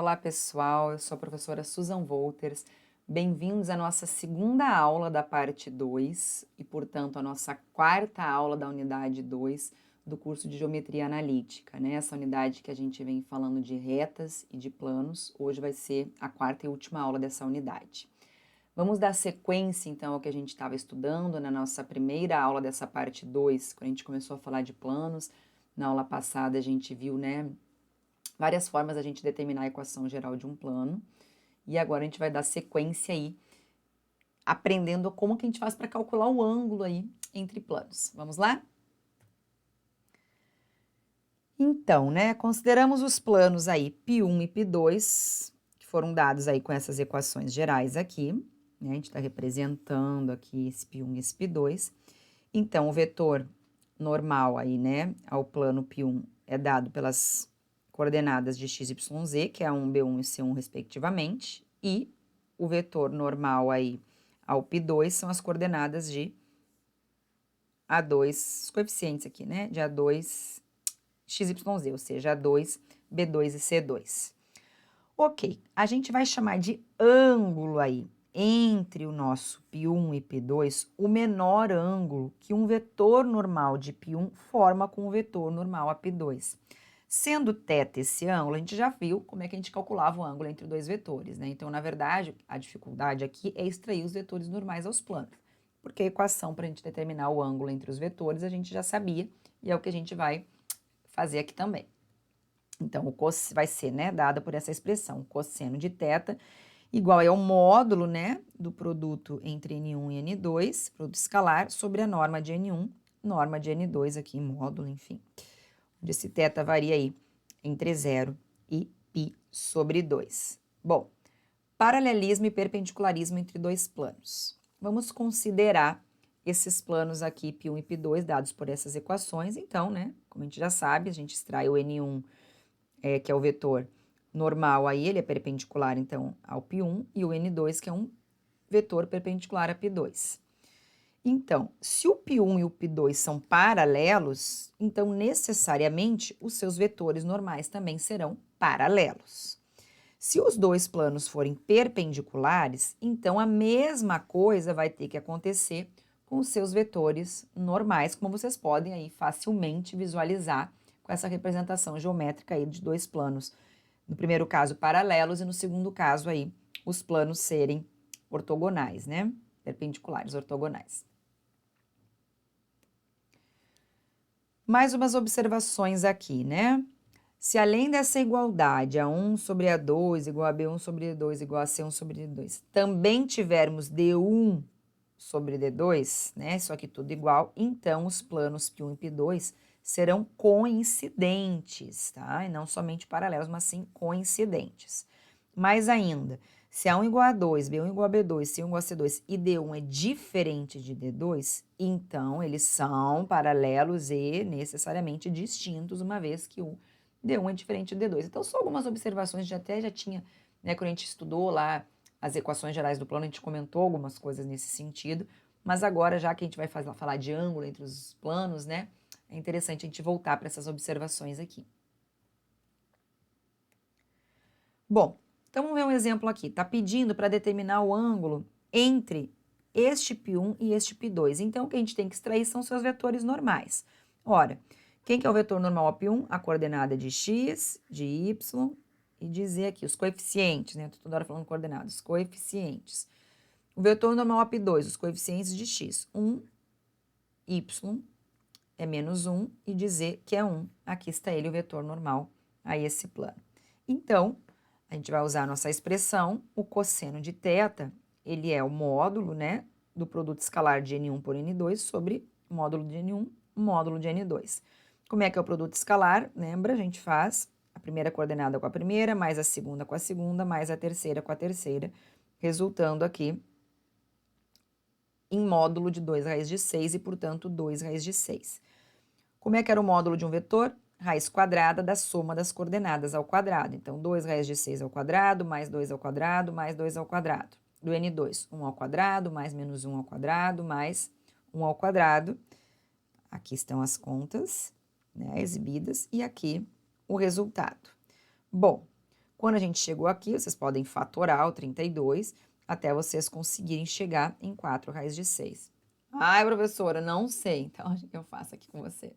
Olá, pessoal. Eu sou a professora Susan Wolters. Bem-vindos à nossa segunda aula da parte 2 e, portanto, a nossa quarta aula da unidade 2 do curso de Geometria Analítica, né? Essa unidade que a gente vem falando de retas e de planos, hoje vai ser a quarta e última aula dessa unidade. Vamos dar sequência, então, ao que a gente estava estudando na nossa primeira aula dessa parte 2, quando a gente começou a falar de planos. Na aula passada a gente viu, né, várias formas da gente determinar a equação geral de um plano. E agora a gente vai dar sequência aí, aprendendo como que a gente faz para calcular o ângulo aí entre planos. Vamos lá? Então, né, consideramos os planos aí π1 e π2, que foram dados aí com essas equações gerais aqui, né, a gente está representando aqui esse π1 e esse π2. Então, o vetor normal aí, né, ao plano π1 é dado pelas coordenadas de x, y, z, que é a 1, b1 e c1 respectivamente, e o vetor normal aí ao π2 são as coordenadas de A2, os coeficientes aqui, né, de A2, x, y, z, ou seja, A2, B2 e C2. Ok, a gente vai chamar de ângulo aí, entre o nosso π1 e π2, o menor ângulo que um vetor normal de π1 forma com o vetor normal a π2. Sendo θ esse ângulo, a gente já viu como é que a gente calculava o ângulo entre dois vetores, né? Então, na verdade, a dificuldade aqui é extrair os vetores normais aos planos, porque a equação para a gente determinar o ângulo entre os vetores a gente já sabia, e é o que a gente vai fazer aqui também. Então, o vai ser, né, dada por essa expressão, cosseno de θ igual ao módulo, né, do produto entre N1 e N2, produto escalar, sobre a norma de N1, norma de N2 aqui, módulo, enfim. Onde esse θ varia aí entre 0 e π sobre 2. Bom, paralelismo e perpendicularismo entre dois planos. Vamos considerar esses planos aqui, π1 e π2, dados por essas equações. Então, né, como a gente já sabe, a gente extrai o N1, que é o vetor normal aí, ele é perpendicular, então, ao π1, e o N2, que é um vetor perpendicular a π2. Então, se o π1 e o π2 são paralelos, então, necessariamente, os seus vetores normais também serão paralelos. Se os dois planos forem perpendiculares, então a mesma coisa vai ter que acontecer com os seus vetores normais, como vocês podem aí facilmente visualizar com essa representação geométrica aí de dois planos. No primeiro caso, paralelos, e no segundo caso aí, os planos serem ortogonais, né? Perpendiculares, ortogonais. Mais umas observações aqui, né? Se além dessa igualdade, A1 sobre A2 igual a B1 sobre D2 igual a C1 sobre D2, também tivermos D1 sobre D2, né? Isso aqui tudo igual, então os planos π1 e π2 serão coincidentes, tá? E não somente paralelos, mas sim coincidentes. Mais ainda, se A1 igual a A2, B1 igual a B2, C1 igual a C2 e D1 é diferente de D2, então eles são paralelos e necessariamente distintos, uma vez que o D1 é diferente do D2. Então, só algumas observações, a gente até já tinha, né, quando a gente estudou lá as equações gerais do plano, a gente comentou algumas coisas nesse sentido, mas agora, já que a gente vai falar de ângulo entre os planos, né, é interessante a gente voltar para essas observações aqui. Bom, então vamos ver um exemplo aqui. Está pedindo para determinar o ângulo entre este π1 e este π2. Então, o que a gente tem que extrair são seus vetores normais. Ora, quem que é o vetor normal a π1? A coordenada de x, de y e de z aqui, os coeficientes, né? Estou toda hora falando coordenadas, coeficientes. O vetor normal a π2, os coeficientes de x, 1, y é menos 1 e de z, que é 1. Aqui está ele, o vetor normal a esse plano. Então, a gente vai usar a nossa expressão, o cosseno de θ, ele é o módulo, né, do produto escalar de N1 por N2 sobre módulo de N1, módulo de N2. Como é que é o produto escalar? Lembra? A gente faz a primeira coordenada com a primeira, mais a segunda com a segunda, mais a terceira com a terceira, resultando aqui em módulo de 2 raiz de 6 e, portanto, 2 raiz de 6. Como é que era o módulo de um vetor? Raiz quadrada da soma das coordenadas ao quadrado. Então, 2 raiz de 6 ao quadrado, mais 2 ao quadrado, mais 2 ao quadrado. Do N2, 1 ao quadrado, mais menos 1 ao quadrado, mais 1 ao quadrado. Aqui estão as contas, né, exibidas, e aqui o resultado. Bom, Quando a gente chegou aqui, vocês podem fatorar o 32 até vocês conseguirem chegar em 4 raiz de 6. Ai, professora, não sei. Então, eu faço aqui com você,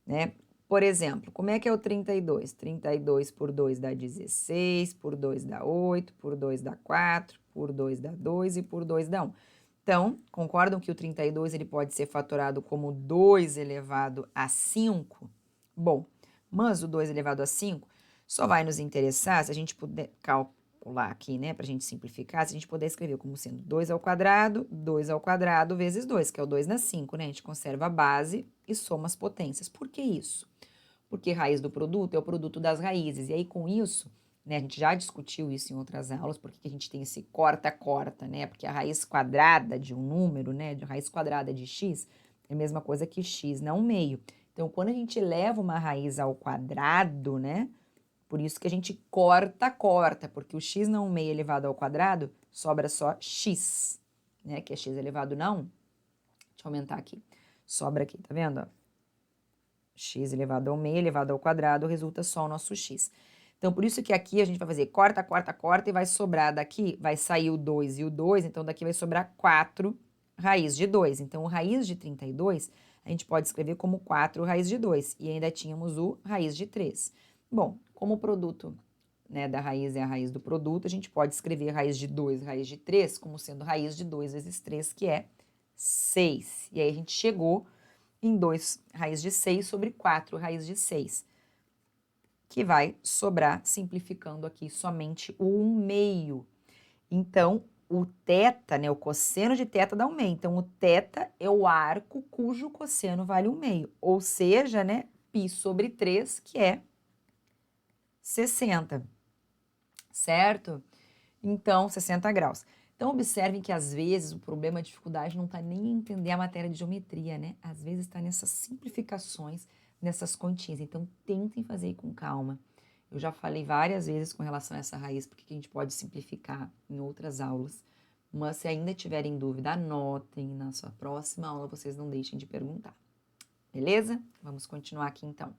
né? Por exemplo, como é que é o 32? 32 por 2 dá 16, por 2 dá 8, por 2 dá 4, por 2 dá 2 e por 2 dá 1. Então, concordam que o 32 ele pode ser fatorado como 2 elevado a 5? Bom, mas o 2 elevado a 5 só vai nos interessar se a gente puder calcular aqui, né, para a gente simplificar, se a gente puder escrever como sendo 2 ao quadrado vezes 2, que é o 2 na 5, né? A gente conserva a base e soma as potências. Por que isso? Porque raiz do produto é o produto das raízes. E aí, com isso, né, a gente já discutiu isso em outras aulas, porque a gente tem esse corta-corta, né? Porque a raiz quadrada de um número, né, de raiz quadrada de x, é a mesma coisa que x, não meio. Então, quando a gente leva uma raiz ao quadrado, né, por isso que a gente corta, porque o x não meio elevado ao quadrado sobra só x, né, que é x elevado a 1. Deixa eu aumentar aqui. Sobra aqui, tá vendo, ó? X elevado ao meio elevado ao quadrado resulta só o nosso x. Então, por isso que aqui a gente vai fazer corta e vai sobrar daqui, vai sair o 2 e o 2, então daqui vai sobrar 4 raiz de 2. Então, o raiz de 32 a gente pode escrever como 4 raiz de 2 e ainda tínhamos o raiz de 3. Bom, como o produto, né, da raiz é a raiz do produto, a gente pode escrever raiz de 2, raiz de 3 como sendo raiz de 2 vezes 3, que é 6. E aí a gente chegou em 2 raiz de 6 sobre 4 raiz de 6, que vai sobrar, simplificando aqui, somente o 1/2. Então, o θ, né, o cosseno de θ dá 1/2. Então, o θ é o arco cujo cosseno vale 1/2. Ou seja, né, π sobre 3, que é 60, certo? Então, 60 graus. Então, observem que, às vezes, o problema, a dificuldade não está nem em entender a matéria de geometria, né? Às vezes está nessas simplificações, nessas continhas. Então, tentem fazer com calma. Eu já falei várias vezes com relação a essa raiz, porque a gente pode simplificar em outras aulas. Mas, se ainda tiverem dúvida, anotem. Na sua próxima aula, vocês não deixem de perguntar. Beleza? Vamos continuar aqui, então.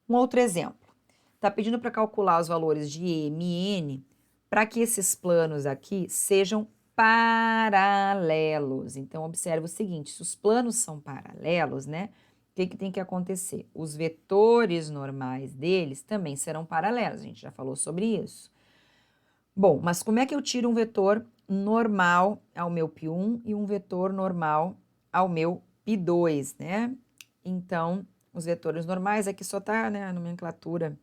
Um outro exemplo. Está pedindo para calcular os valores de M e N para que esses planos aqui sejam paralelos. Então, observe o seguinte, se os planos são paralelos, né, o que tem que acontecer? Os vetores normais deles também serão paralelos, a gente já falou sobre isso. Bom, mas como é que eu tiro um vetor normal ao meu π1 e um vetor normal ao meu π2, né? Então, os vetores normais aqui só tá, né, a nomenclatura.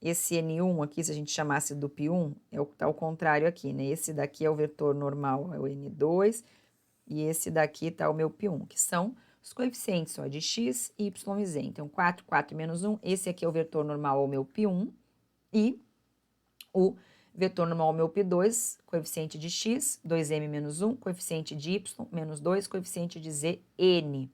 Esse N1 aqui, se a gente chamasse do π1, tá ao contrário aqui, né? Esse daqui é o vetor normal, é o N2, e esse daqui tá o meu π1, que são os coeficientes ó, de x, y e z. Então, 4, 4 menos 1, esse aqui é o vetor normal ao meu π1, e o vetor normal ao meu π2, coeficiente de x, 2m menos 1, coeficiente de y, menos 2, coeficiente de z, n.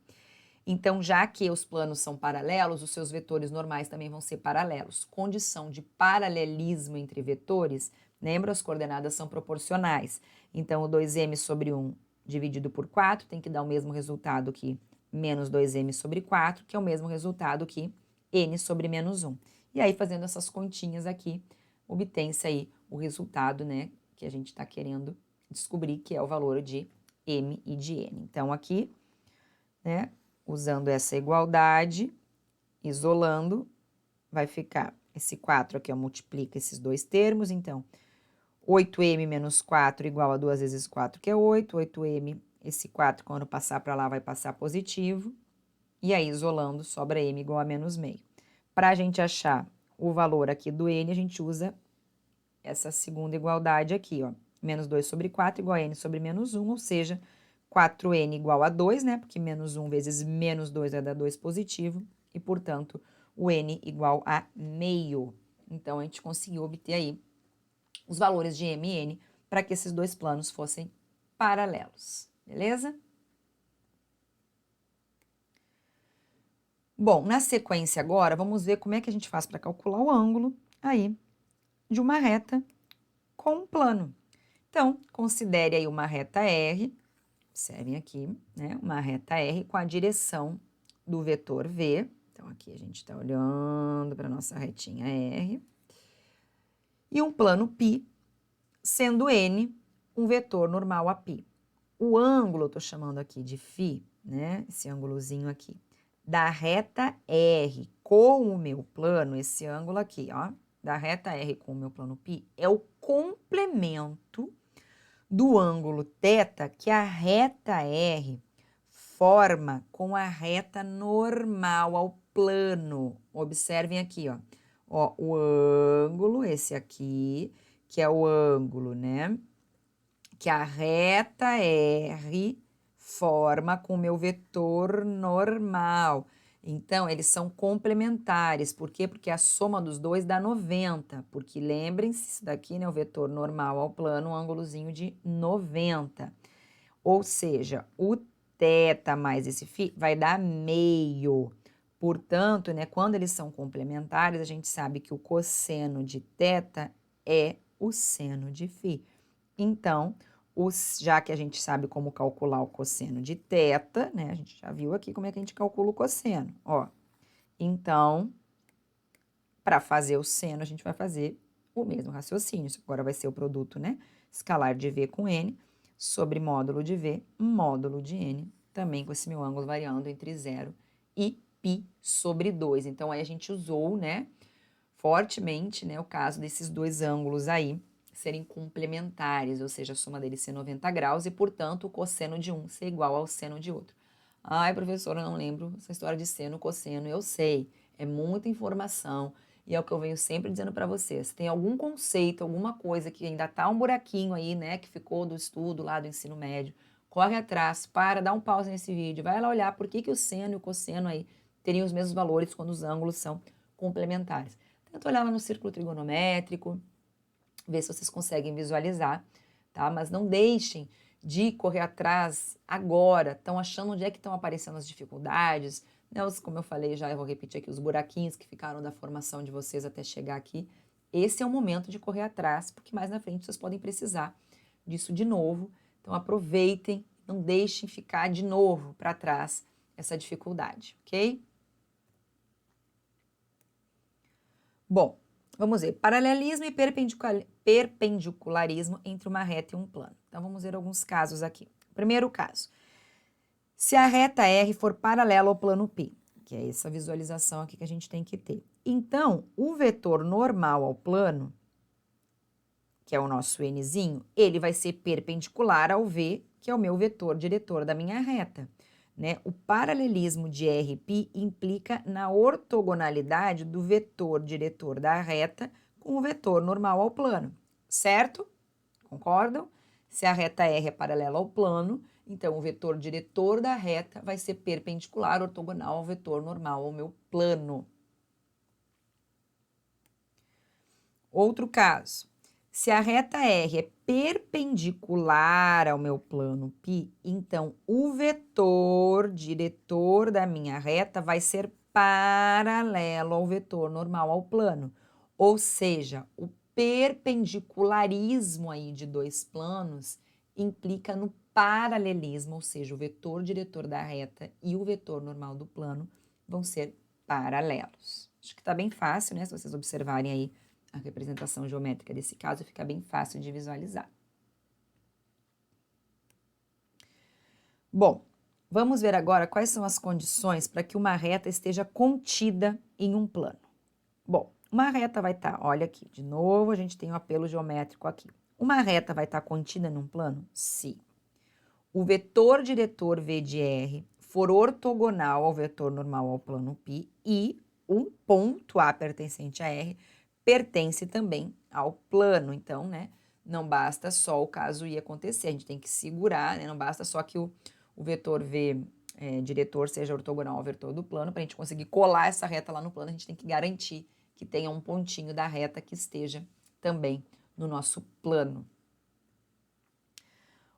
Então, já que os planos são paralelos, os seus vetores normais também vão ser paralelos. Condição de paralelismo entre vetores, lembra? As coordenadas são proporcionais. Então, o 2m sobre 1 dividido por 4 tem que dar o mesmo resultado que menos 2m sobre 4, que é o mesmo resultado que n sobre menos 1. E aí, fazendo essas continhas aqui, obtém-se aí o resultado, né, que a gente está querendo descobrir, que é o valor de m e de n. Então, aqui, né, usando essa igualdade, isolando, vai ficar esse 4 aqui, ó, multiplica esses dois termos, então, 8m menos 4 igual a 2 vezes 4, que é 8, 8m, esse 4 quando passar para lá vai passar positivo, e aí isolando sobra m igual a menos meio. Para a gente achar o valor aqui do n, a gente usa essa segunda igualdade aqui, ó, menos 2 sobre 4 igual a n sobre menos 1, ou seja, 4n igual a 2, né? Porque menos 1 vezes menos 2 vai dar 2 positivo. E, portanto, o n igual a meio. Então, a gente conseguiu obter aí os valores de m e n para que esses dois planos fossem paralelos. Beleza? Bom, na sequência agora, vamos ver como é que a gente faz para calcular o ângulo aí de uma reta com um plano. Então, considere aí uma reta R. Observem aqui, né, uma reta R com a direção do vetor V, Então, aqui a gente está olhando para a nossa retinha R. E um plano π, sendo N um vetor normal a π. O ângulo, eu estou chamando aqui de φ, né? Esse ângulozinho aqui, da reta R com o meu plano, esse ângulo aqui, ó, da reta R com o meu plano π, é o complemento do ângulo θ que a reta R forma com a reta normal ao plano. Observem aqui, ó. Ó, o ângulo, esse aqui, que é o ângulo, né? Que a reta R forma com o meu vetor normal. Então, eles são complementares. Por quê? Porque a soma dos dois dá 90. Porque lembrem-se, isso daqui, né, o vetor normal ao plano, um ângulozinho de 90. Ou seja, o θ mais esse φ vai dar meio. Portanto, né, quando eles são complementares, a gente sabe que o cosseno de θ é o seno de φ. Então, já que a gente sabe como calcular o cosseno de θ, né? A gente já viu aqui como é que a gente calcula o cosseno, ó. Então, para fazer o seno, a gente vai fazer o mesmo raciocínio. Isso agora vai ser o produto, né? Escalar de V com N sobre módulo de V, módulo de N, também com esse meu ângulo variando entre 0 e π sobre 2. Então, aí a gente usou, né, fortemente, né, o caso desses dois ângulos aí serem complementares, ou seja, a soma deles ser 90 graus e, portanto, o cosseno de um ser igual ao seno de outro. Ai, professora, eu não lembro essa história de seno, cosseno. Eu sei, é muita informação e é o que eu venho sempre dizendo para vocês. Tem algum conceito, alguma coisa que ainda tá um buraquinho aí, né, que ficou do estudo lá do ensino médio, corre atrás, dá um pause nesse vídeo, vai lá olhar por que o seno e o cosseno aí teriam os mesmos valores quando os ângulos são complementares. Tenta olhar lá no círculo trigonométrico, ver se vocês conseguem visualizar, tá? Mas não deixem de correr atrás agora. Estão achando onde é que estão aparecendo as dificuldades, né? Como eu falei já, eu vou repetir aqui, os buraquinhos que ficaram da formação de vocês até chegar aqui. Esse é o momento de correr atrás, porque mais na frente vocês podem precisar disso de novo. Então aproveitem, não deixem ficar de novo para trás essa dificuldade, ok? Bom, vamos ver, paralelismo e perpendicularismo entre uma reta e um plano. Então, vamos ver alguns casos aqui. Primeiro caso, se a reta R for paralela ao plano P, que é essa visualização aqui que a gente tem que ter. Então, o vetor normal ao plano, que é o nosso Nzinho, ele vai ser perpendicular ao V, que é o meu vetor diretor da minha reta. Né? O paralelismo de RP implica na ortogonalidade do vetor diretor da reta com o vetor normal ao plano, certo? Concordam? Se a reta R é paralela ao plano, então o vetor diretor da reta vai ser perpendicular, ortogonal ao vetor normal ao meu plano. Outro caso. Se a reta R é perpendicular ao meu plano π, então o vetor diretor da minha reta vai ser paralelo ao vetor normal ao plano. Ou seja, o perpendicularismo aí de dois planos implica no paralelismo, ou seja, o vetor diretor da reta e o vetor normal do plano vão ser paralelos. Acho que está bem fácil, né? Se vocês observarem aí a representação geométrica desse caso, fica bem fácil de visualizar. Bom, vamos ver agora quais são as condições para que uma reta esteja contida em um plano. Bom, uma reta vai estar, olha aqui, de novo a gente tem um apelo geométrico aqui. Uma reta vai estar contida num plano se o vetor diretor V de R for ortogonal ao vetor normal ao plano π e um ponto A pertencente a R pertence também ao plano. Então, né, não basta só o caso ir acontecer, a gente tem que segurar, né, não basta só que o vetor V diretor seja ortogonal ao vetor do plano, para a gente conseguir colar essa reta lá no plano, a gente tem que garantir que tenha um pontinho da reta que esteja também no nosso plano.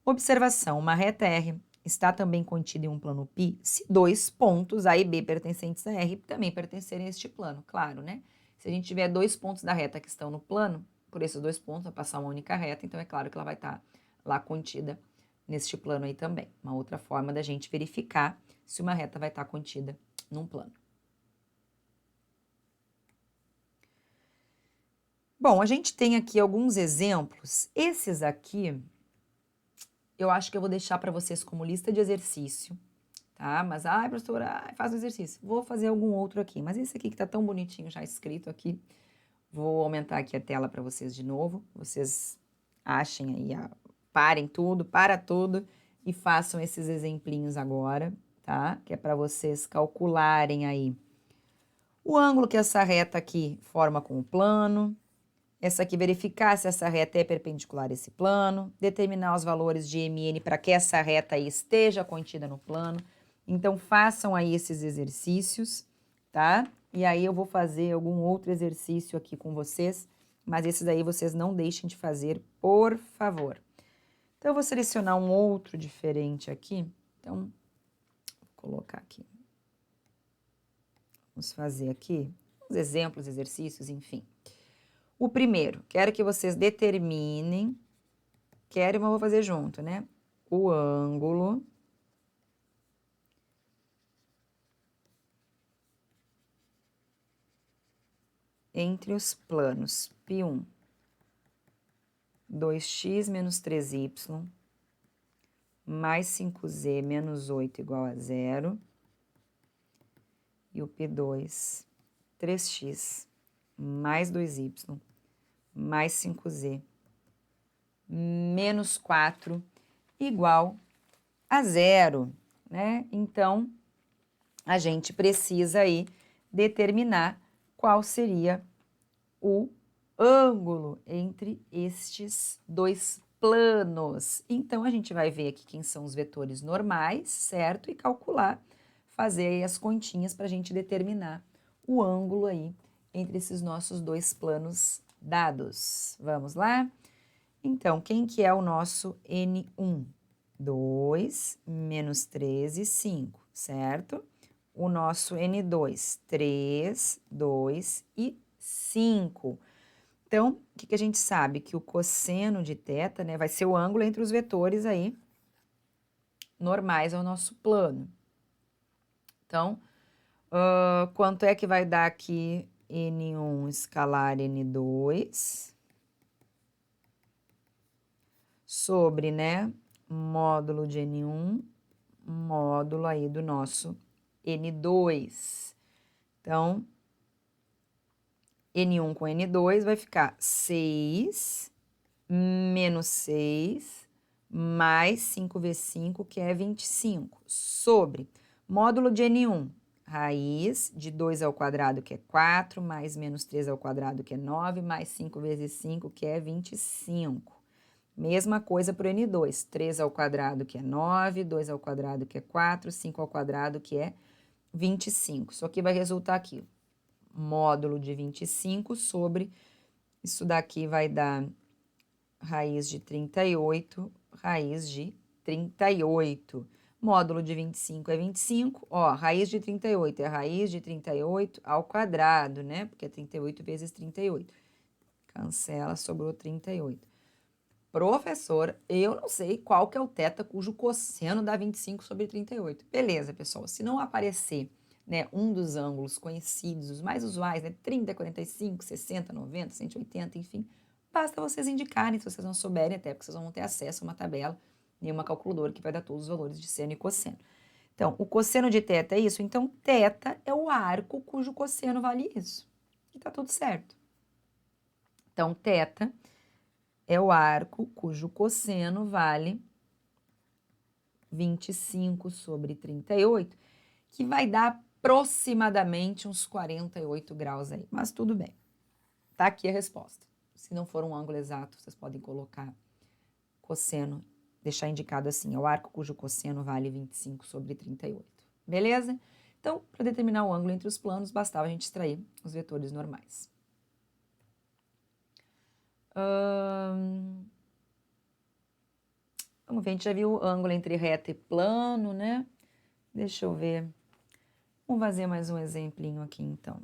Observação, uma reta R está também contida em um plano π se dois pontos A e B pertencentes a R também pertencerem a este plano, claro, né? Se a gente tiver dois pontos da reta que estão no plano, por esses dois pontos vai passar uma única reta, então é claro que ela vai estar lá contida neste plano aí também. Uma outra forma da gente verificar se uma reta vai estar contida num plano. Bom, a gente tem aqui alguns exemplos. Esses aqui, eu acho que eu vou deixar para vocês como lista de exercício, tá? Mas, professora, faz o exercício. Vou fazer algum outro aqui. Mas esse aqui que tá tão bonitinho já escrito aqui, vou aumentar aqui a tela para vocês de novo. Vocês achem aí, parem tudo, para tudo e façam esses exemplinhos agora, tá? Que é para vocês calcularem aí o ângulo que essa reta aqui forma com o plano. Essa aqui, verificar se essa reta é perpendicular a esse plano, determinar os valores de MN para que essa reta aí esteja contida no plano. Então, façam aí esses exercícios, tá? E aí eu vou fazer algum outro exercício aqui com vocês, mas esses aí vocês não deixem de fazer, por favor. Então, eu vou selecionar um outro diferente aqui. Então, vou colocar aqui. Vamos fazer aqui uns exemplos, exercícios, enfim. O primeiro, quero que vocês determinem, mas vou fazer junto, né? O ângulo entre os planos π1, 2x menos 3y, mais 5z menos 8 igual a 0, e o P2, 3x mais 2y, mais 5z, menos 4, igual a 0, né? Então, a gente precisa aí determinar qual seria o ângulo entre estes dois planos. Então, a gente vai ver aqui quem são os vetores normais, certo? E calcular, fazer aí as continhas para a gente determinar o ângulo aí entre esses nossos dois planos dados. Vamos lá? Então, quem que é o nosso N1? 2 menos 13, 5, certo? O nosso N2, 3, 2 e 5. Então, o que a gente sabe? Que o cosseno de θ, né, vai ser o ângulo entre os vetores aí normais ao nosso plano. Então, quanto é que vai dar aqui N1 escalar N2 sobre, né, módulo de N1, módulo aí do nosso N2. Então, N1 com N2 vai ficar 6 menos 6 mais 5 vezes 5, que é 25, sobre módulo de N1, raiz de 2 ao quadrado, que é 4, mais menos 3 ao quadrado, que é 9, mais 5 vezes 5, que é 25. Mesma coisa para o N2, 3 ao quadrado, que é 9, 2 ao quadrado, que é 4, 5 ao quadrado, que é 25. Isso aqui vai resultar aqui, módulo de 25 sobre, isso daqui vai dar raiz de 38, raiz de 38. Módulo de 25 é 25, ó, raiz de 38 é raiz de 38 ao quadrado, né? Porque é 38 vezes 38. Cancela, sobrou 38. Professor, eu não sei qual que é o θ cujo cosseno dá 25 sobre 38. Beleza, pessoal, se não aparecer, né, um dos ângulos conhecidos, os mais usuais, né, 30, 45, 60, 90, 180, enfim, basta vocês indicarem, se vocês não souberem, até porque vocês vão ter acesso a uma tabela e uma calculadora que vai dar todos os valores de seno e cosseno. Então, o cosseno de θ é isso, então θ é o arco cujo cosseno vale isso. E tá tudo certo. Então, θ é o arco cujo cosseno vale 25 sobre 38, que vai dar aproximadamente uns 48 graus aí, mas tudo bem. Tá aqui a resposta. Se não for um ângulo exato, vocês podem colocar cosseno, deixar indicado assim, é o arco cujo cosseno vale 25 sobre 38. Beleza? Então, para determinar o ângulo entre os planos, bastava a gente extrair os vetores normais. Vamos ver, a gente já viu o ângulo entre reta e plano, né? Deixa eu ver. Vamos fazer mais um exemplinho aqui, então.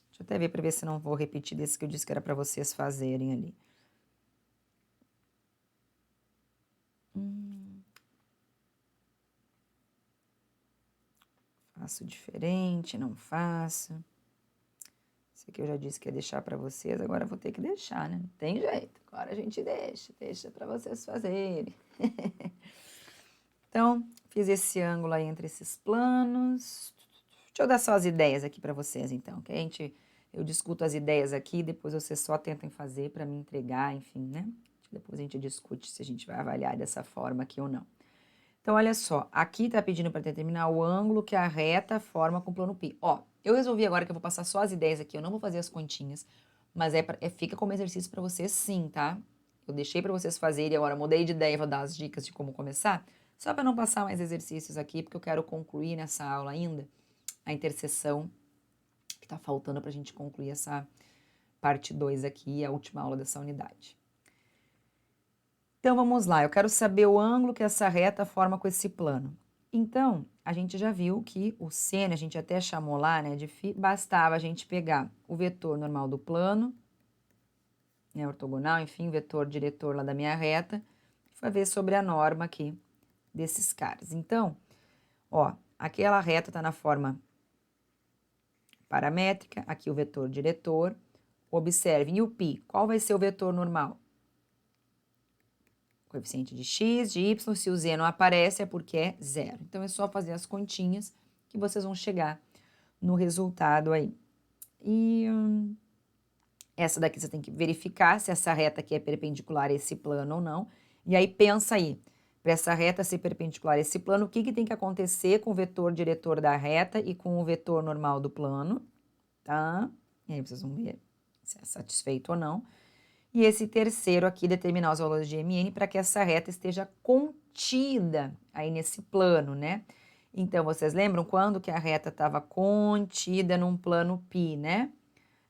Deixa eu até ver para ver se não vou repetir desse que eu disse que era para vocês fazerem ali. Faço diferente, não faço. Isso aqui eu já disse que ia deixar para vocês, agora eu vou ter que deixar, né? Não tem jeito, agora a gente deixa para vocês fazerem. Então, fiz esse ângulo aí entre esses planos. Deixa eu dar só as ideias aqui para vocês, então, que eu discuto as ideias aqui, depois vocês só tentem fazer para me entregar, enfim, né? Depois a gente discute se a gente vai avaliar dessa forma aqui ou não. Então, olha só, aqui tá pedindo para determinar o ângulo que a reta forma com o plano π. Ó, eu resolvi agora que eu vou passar só as ideias aqui, eu não vou fazer as continhas, mas fica como exercício para vocês sim, tá? Eu deixei para vocês fazerem, agora mudei de ideia e vou dar as dicas de como começar, só para não passar mais exercícios aqui, porque eu quero concluir nessa aula ainda a interseção, que tá faltando pra gente concluir essa parte 2 aqui, a última aula dessa unidade. Então, vamos lá, eu quero saber o ângulo que essa reta forma com esse plano. Então, a gente já viu que o seno, a gente até chamou lá, né, de φ, bastava a gente pegar o vetor normal do plano, né, ortogonal, enfim, vetor diretor lá da minha reta, e fazer sobre a norma aqui desses caras. Então, ó, aquela reta tá na forma paramétrica, aqui o vetor diretor. Observem, e o π, qual vai ser o vetor normal? Coeficiente de x, de y, se o z não aparece é porque é zero. Então, é só fazer as continhas que vocês vão chegar no resultado aí. E essa daqui você tem que verificar se essa reta aqui é perpendicular a esse plano ou não. E aí, pensa aí, para essa reta ser perpendicular a esse plano, o que tem que acontecer com o vetor diretor da reta e com o vetor normal do plano, tá? E aí, vocês vão ver se é satisfeito ou não. E esse terceiro aqui, determinar os valores de mn para que essa reta esteja contida aí nesse plano, né? Então, vocês lembram quando que a reta estava contida num plano π, né?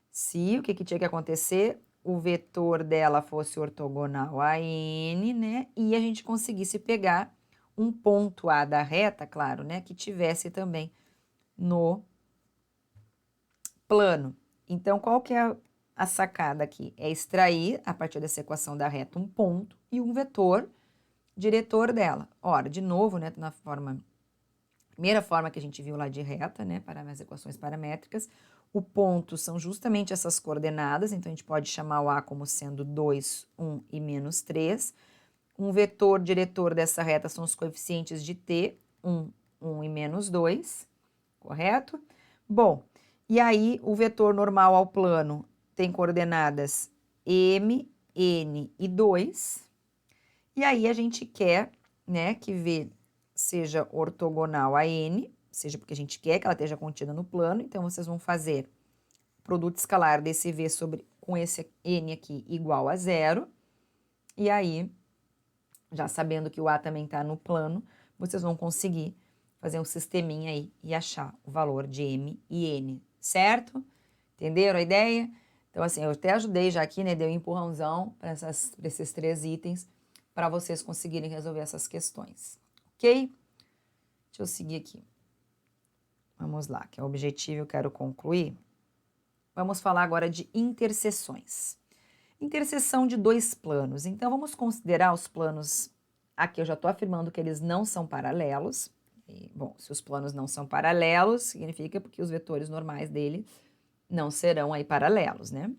Se o que tinha que acontecer? O vetor dela fosse ortogonal a n, né? E a gente conseguisse pegar um ponto A da reta, claro, né? Que tivesse também no plano. Então, qual que é a sacada aqui? É extrair, a partir dessa equação da reta, um ponto e um vetor diretor dela. Ora, de novo, né, na primeira forma que a gente viu lá de reta, né, para as equações paramétricas, o ponto são justamente essas coordenadas, então a gente pode chamar o A como sendo 2, 1 e menos 3. Um vetor diretor dessa reta são os coeficientes de t, 1, 1 e menos 2, correto? Bom, e aí o vetor normal ao plano tem coordenadas m, n e 2. E aí a gente quer, né, que V seja ortogonal a n, seja porque a gente quer que ela esteja contida no plano, então vocês vão fazer o produto escalar desse V com esse n aqui igual a zero. E aí, já sabendo que o A também está no plano, vocês vão conseguir fazer um sisteminha aí e achar o valor de m e n, certo? Entenderam a ideia? Então, assim, eu até ajudei já aqui, né? Dei um empurrãozão para esses 3 itens para vocês conseguirem resolver essas questões, ok? Deixa eu seguir aqui. Vamos lá, que é o objetivo, eu quero concluir. Vamos falar agora de interseções. Interseção de 2 planos. Então, vamos considerar os planos. Aqui eu já estou afirmando que eles não são paralelos. E, bom, se os planos não são paralelos, significa porque os vetores normais dele não serão aí paralelos, né?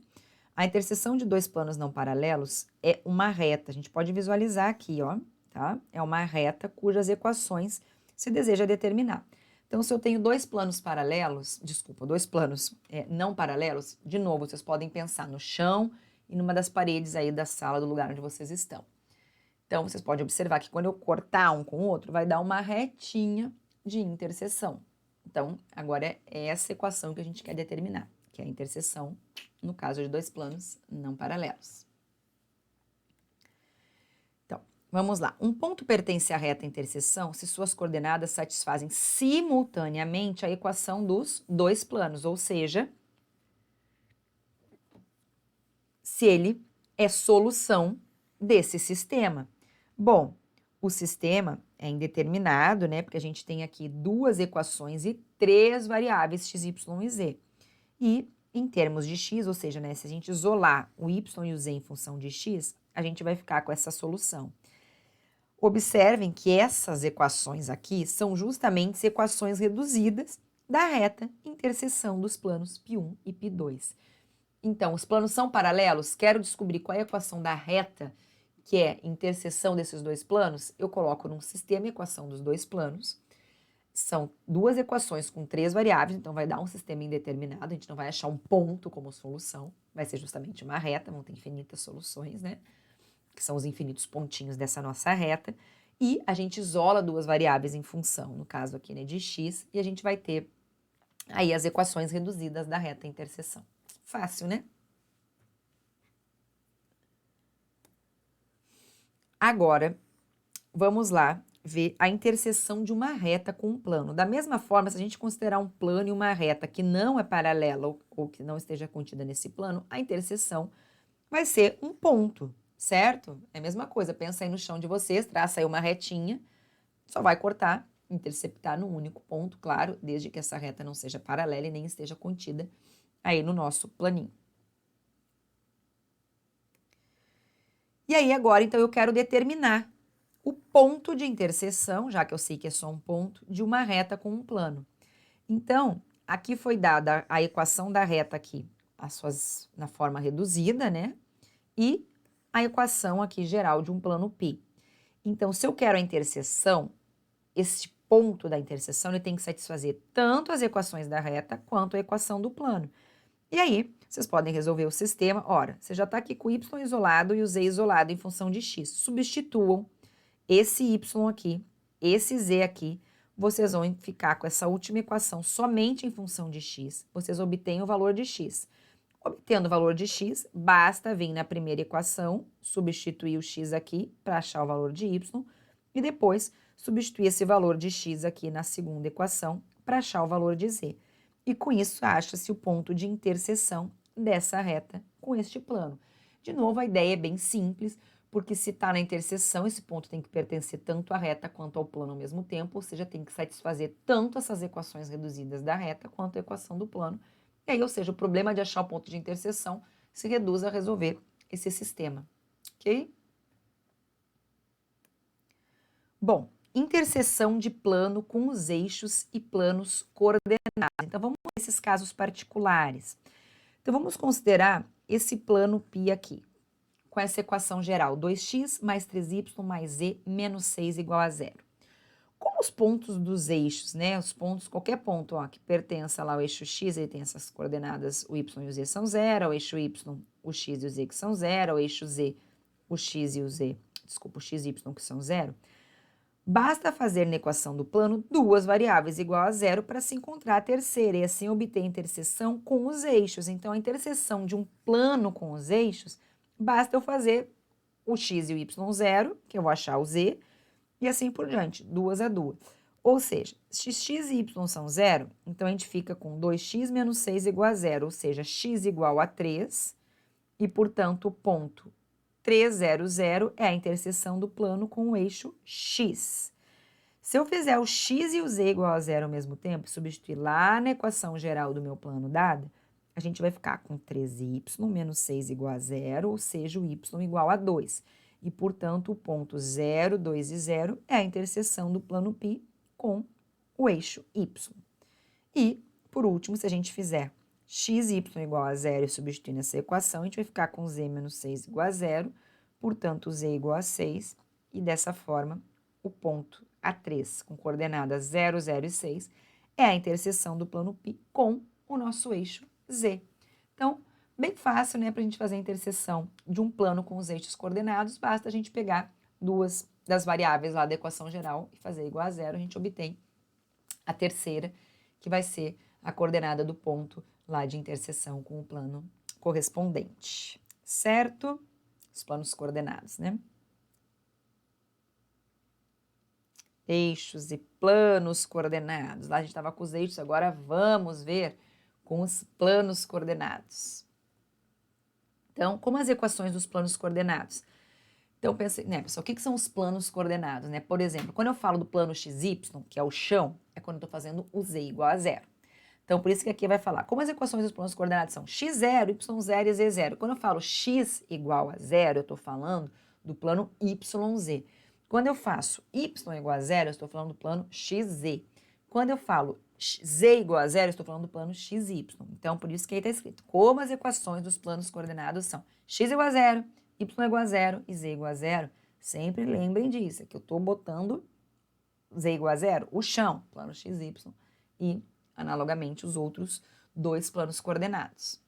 A interseção de 2 planos não paralelos é uma reta. A gente pode visualizar aqui, ó, tá? É uma reta cujas equações se deseja determinar. Então, se eu tenho 2 planos paralelos, 2 planos não paralelos, de novo, vocês podem pensar no chão e numa das paredes aí da sala, do lugar onde vocês estão. Então, vocês podem observar que quando eu cortar um com o outro, vai dar uma retinha de interseção. Então, agora é essa equação que a gente quer determinar, que é a interseção, no caso de 2 planos não paralelos. Então, vamos lá. Um ponto pertence à reta interseção se suas coordenadas satisfazem simultaneamente a equação dos 2 planos, ou seja, se ele é solução desse sistema. Bom, o sistema é indeterminado, né? Porque a gente tem aqui 2 equações e 3 variáveis x, y e z. E em termos de x, ou seja, né, se a gente isolar o y e o z em função de x, a gente vai ficar com essa solução. Observem que essas equações aqui são justamente equações reduzidas da reta interseção dos planos π1 e π2. Então, os planos são paralelos? Quero descobrir qual é a equação da reta, que é interseção desses dois planos? Eu coloco num sistema a equação dos dois planos. São duas equações com 3 variáveis, então vai dar um sistema indeterminado, a gente não vai achar um ponto como solução, vai ser justamente uma reta, vão ter infinitas soluções, né? Que são os infinitos pontinhos dessa nossa reta, e a gente isola duas variáveis em função, no caso aqui, né, de x, e a gente vai ter aí as equações reduzidas da reta interseção. Fácil, né? Agora, vamos lá ver a interseção de uma reta com um plano. Da mesma forma, se a gente considerar um plano e uma reta que não é paralela ou que não esteja contida nesse plano, a interseção vai ser um ponto, certo? É a mesma coisa, pensa aí no chão de vocês, traça aí uma retinha, só vai cortar, interceptar num único ponto, claro, desde que essa reta não seja paralela e nem esteja contida aí no nosso planinho. E aí agora, então, eu quero determinar o ponto de interseção, já que eu sei que é só um ponto, de uma reta com um plano. Então, aqui foi dada a equação da reta aqui, na forma reduzida, né? E a equação aqui geral de um plano π. Então, se eu quero a interseção, esse ponto da interseção ele tem que satisfazer tanto as equações da reta quanto a equação do plano. E aí, vocês podem resolver o sistema. Ora, você já está aqui com o y isolado e o z isolado em função de x. Substituam esse y aqui, esse z aqui, vocês vão ficar com essa última equação somente em função de x. Vocês obtêm o valor de x. Obtendo o valor de x, basta vir na primeira equação, substituir o x aqui para achar o valor de y, e depois substituir esse valor de x aqui na segunda equação para achar o valor de z. E com isso acha-se o ponto de interseção dessa reta com este plano. De novo, a ideia é bem simples, porque se está na interseção, esse ponto tem que pertencer tanto à reta quanto ao plano ao mesmo tempo, ou seja, tem que satisfazer tanto essas equações reduzidas da reta quanto a equação do plano. E aí, ou seja, o problema de achar o ponto de interseção se reduz a resolver esse sistema, ok? Bom, interseção de plano com os eixos e planos coordenados. Então, vamos ver esses casos particulares. Então, vamos considerar esse plano π aqui, com essa equação geral, 2x mais 3y mais z menos 6 igual a zero. Como os pontos dos eixos, né, os pontos, qualquer ponto ó, que pertença lá ao eixo x, ele tem essas coordenadas, o y e o z são zero, ao eixo y, o x e o z que são zero, ao eixo z, o x e o z, desculpa, o x e y que são zero, basta fazer na equação do plano duas variáveis igual a zero para se encontrar a terceira e assim obter a interseção com os eixos. Então, a interseção de um plano com os eixos, basta eu fazer o x e o y zero, que eu vou achar o z, e assim por diante, duas a duas. Ou seja, se x e y são zero, então a gente fica com 2x menos 6 igual a zero, ou seja, x igual a 3, e portanto o ponto 3, 0, 0 é a interseção do plano com o eixo x. Se eu fizer o x e o z igual a zero ao mesmo tempo, substituir lá na equação geral do meu plano dada, a gente vai ficar com 3y menos 6 igual a zero, ou seja, o y igual a 2. E, portanto, o ponto 0, 2 e 0 é a interseção do plano π com o eixo y. E, por último, se a gente fizer x e y igual a zero e substituir nessa equação, a gente vai ficar com z menos 6 igual a zero, portanto, z igual a 6, e dessa forma, o ponto A3, com coordenadas 0, 0 e 6, é a interseção do plano π com o nosso eixo z. Então, bem fácil, né, para a gente fazer a interseção de um plano com os eixos coordenados, basta a gente pegar duas das variáveis lá da equação geral e fazer igual a zero, a gente obtém a terceira, que vai ser a coordenada do ponto lá de interseção com o plano correspondente, certo? Os planos coordenados, né? Eixos e planos coordenados. Lá a gente estava com os eixos, agora vamos ver com os planos coordenados. Então, como as equações dos planos coordenados? Então, pensei, né, pessoal, o que são os planos coordenados, né? Por exemplo, quando eu falo do plano XY, que é o chão, é quando eu estou fazendo o z igual a zero. Então, por isso que aqui vai falar, como as equações dos planos coordenados são x0, y0 e z0. Quando eu falo x igual a zero, eu estou falando do plano YZ. Quando eu faço y igual a zero, eu estou falando do plano XZ. Quando eu falo z igual a zero, eu estou falando do plano XY. Então, por isso que aí está escrito, como as equações dos planos coordenados são x igual a zero, y igual a zero e z igual a zero. Sempre lembrem disso, é que eu estou botando z igual a zero, o chão, plano XY, e, analogamente, os outros dois planos coordenados.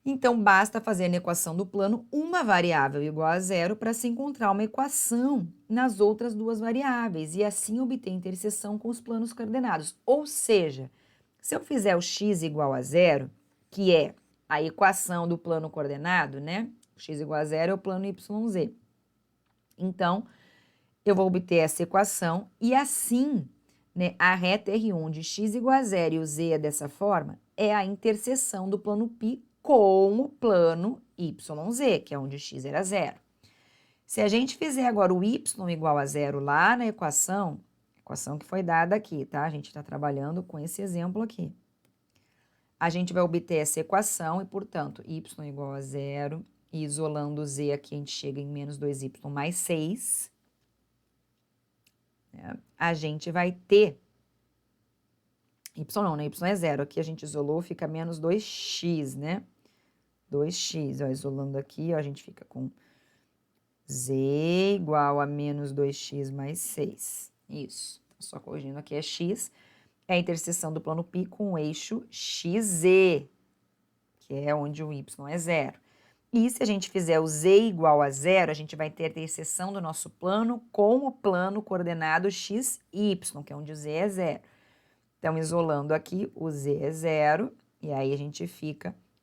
Então, basta fazer na equação do plano uma variável igual a zero para se encontrar uma equação nas outras duas variáveis e assim obter interseção com os planos coordenados. Ou seja, se eu fizer o x igual a zero, que é a equação do plano coordenado, né? O x igual a zero é o plano YZ. Então, eu vou obter essa equação e assim, né, a reta R1 de x igual a zero e o z é dessa forma, é a interseção do plano π com o plano YZ, que é onde x era zero. Se a gente fizer agora o y igual a zero lá na equação que foi dada aqui, tá? A gente está trabalhando com esse exemplo aqui. A gente vai obter essa equação e, portanto, y igual a zero, e isolando o z aqui, a gente chega em menos 2y mais 6. A gente vai ter y não, né? Y é zero. Aqui a gente isolou, fica menos 2x, né? 2x, ó, isolando aqui, ó, a gente fica com z igual a menos 2x mais 6. Isso. Só corrigindo aqui é x. É a interseção do plano π com o eixo xz, que é onde o y é zero. E se a gente fizer o z igual a zero, a gente vai ter a interseção do nosso plano com o plano coordenado xy, que é onde o z é zero. Então, isolando aqui, o z é zero, e aí a gente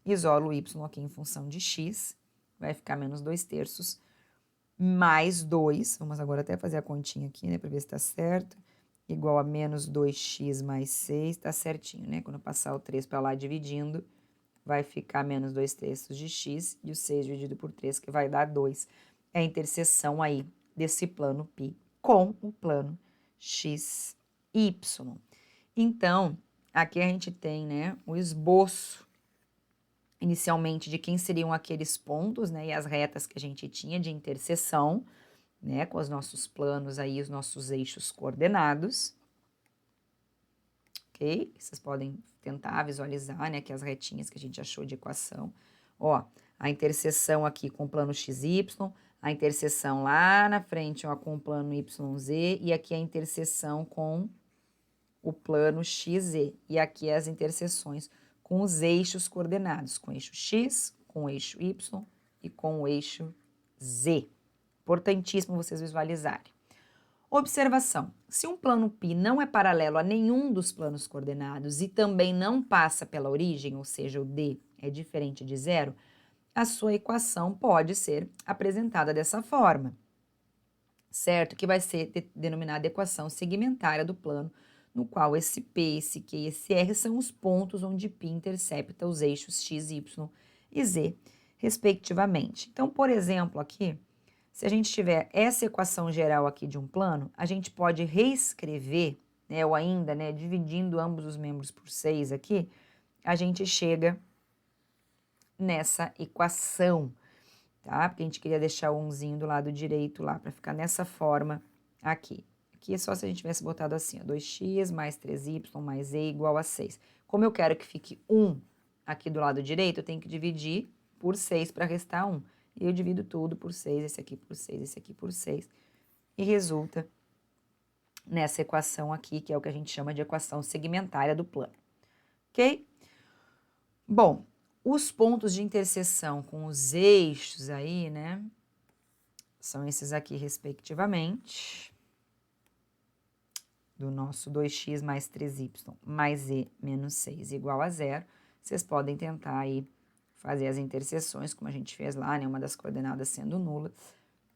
isola o y aqui em função de x, vai ficar menos 2/3, mais 2, vamos agora até fazer a continha aqui, né, para ver se tá certo, igual a menos 2x mais 6, tá certinho, né? Quando eu passar o 3 para lá dividindo, vai ficar menos 2/3 de x, e o 6 dividido por 3, que vai dar 2. É a interseção aí desse plano π com o plano xy. Então, aqui a gente tem, né, o esboço, inicialmente, de quem seriam aqueles pontos, né, e as retas que a gente tinha de interseção, né, com os nossos planos aí, os nossos eixos coordenados. Ok? Vocês podem tentar visualizar, né, aqui as retinhas que a gente achou de equação. Ó, a interseção aqui com o plano XY, a interseção lá na frente, ó, com o plano YZ, e aqui a interseção com o plano XZ, e aqui as interseções com os eixos coordenados, com o eixo X, com o eixo Y e com o eixo Z. Importantíssimo vocês visualizarem. Observação: se um plano π não é paralelo a nenhum dos planos coordenados e também não passa pela origem, ou seja, o D é diferente de zero, a sua equação pode ser apresentada dessa forma, certo? Que vai ser denominada equação segmentária do plano, no qual esse P, esse Q e esse R são os pontos onde π intercepta os eixos x, y e z, respectivamente. Então, por exemplo, aqui, se a gente tiver essa equação geral aqui de um plano, a gente pode reescrever, né, ou ainda, né, dividindo ambos os membros por 6 aqui, a gente chega nessa equação, tá? Porque a gente queria deixar o 1zinho do lado direito lá, para ficar nessa forma aqui. Aqui é só se a gente tivesse botado assim, ó, 2x mais 3y mais z igual a 6. Como eu quero que fique 1 aqui do lado direito, eu tenho que dividir por 6 para restar 1. E eu divido tudo por 6, esse aqui por 6, esse aqui por 6. E resulta nessa equação aqui, que é o que a gente chama de equação segmentária do plano. Ok? Bom, os pontos de interseção com os eixos aí, né, são esses aqui, respectivamente, do nosso 2x mais 3y mais z menos 6 igual a zero. Vocês podem tentar aí fazer as interseções, como a gente fez lá, né, uma das coordenadas sendo nula.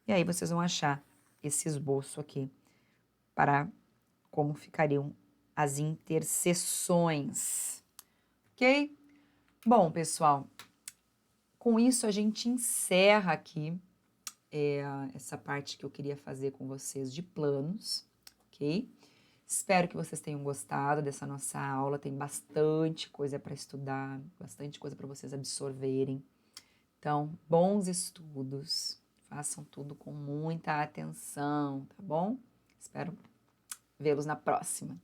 E aí vocês vão achar esse esboço aqui para como ficariam as interseções. Ok? Bom, pessoal, com isso a gente encerra aqui essa parte que eu queria fazer com vocês de planos, ok? Espero que vocês tenham gostado dessa nossa aula, tem bastante coisa para estudar, bastante coisa para vocês absorverem. Então, bons estudos, façam tudo com muita atenção, tá bom? Espero vê-los na próxima.